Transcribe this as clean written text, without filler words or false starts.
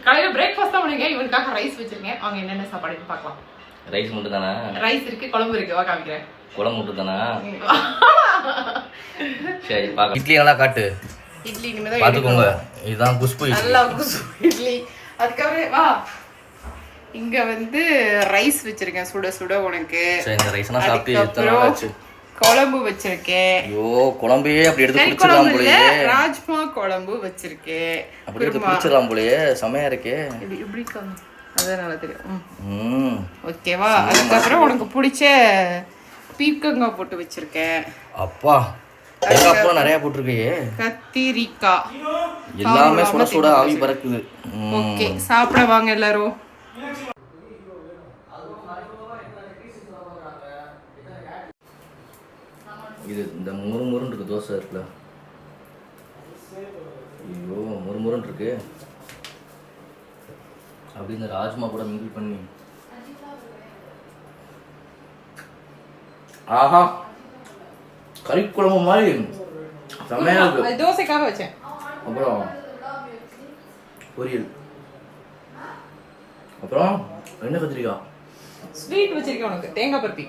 காலையில பிரேக்ஃபாஸ்ட் தான் பண்ணுங்க. இவனுக்காக ரைஸ் வச்சிருக்கேன். அவங்க என்னென்ன சாப்பாடுன்னு பார்க்கலாம். ரைஸ் மட்டும் தானா? ரைஸ் இருக்கு, குழம்பு இருக்கு. வா காமிக்கிறேன். குழம்பு மட்டும் தானா? சரி பார்க்கலாம். இட்லி நல்லா காட்டு. இட்லி இனிமேதான் பார்த்துக்கோங்க. இதுதான் குஷ்பு இட்லி. நல்லா குஷ்பு இட்லி. அதுக்கப்புறம் வா இங்க வந்து ரைஸ் வச்சிருக்கேன் சுட சுட உனக்கு. சரி இந்த ரைஸ்னா சாப்பிட்டு எத்தனை நாள் ஆச்சு? குழம்பு வச்சிருக்கேன். ஐயோ குழம்பையே அப்படி எடுத்து குடிச்சிடலாம் போலயே. ராஜ்மா குழம்பு வச்சிருக்கேன். அப்படி எடுத்து குடிச்சிடலாம் போலயே. செமையா இருக்கே. இப்படி அதான் நல்லா தெரியும். ஓகேவா? அதுக்கப்புறம் உனக்கு பிடிச்ச பீர்க்கங்காய் போட்டு வச்சிருக்கேன். அப்பா தேங்காய் நிறைய போட்டிருக்கையே. கத்திரிக்காய் எல்லாமே சுட சுட ஆவி பறக்குது. ஓகே சாப்பிட வாங்க எல்லாரும். இது இந்த முறுமுறுன்னு இருக்கு தோசை இருக்குல்ல. ஐயோ முறுமுறுன்னு இருக்கு. அப்படி இந்த ராஜ்மா கூட மிங்கிள் பண்ணி. ஆஹா கறி குழம்பு மாதிரி செம்மையா இருக்கு. தோசைக்காக வச்சேன். அப்புறம் பொரியல். அப்புறம் என்ன கத்திரிக்காய் ஸ்வீட் வச்சிருக்கேன் உனக்கு. தேங்காய் பருப்பி.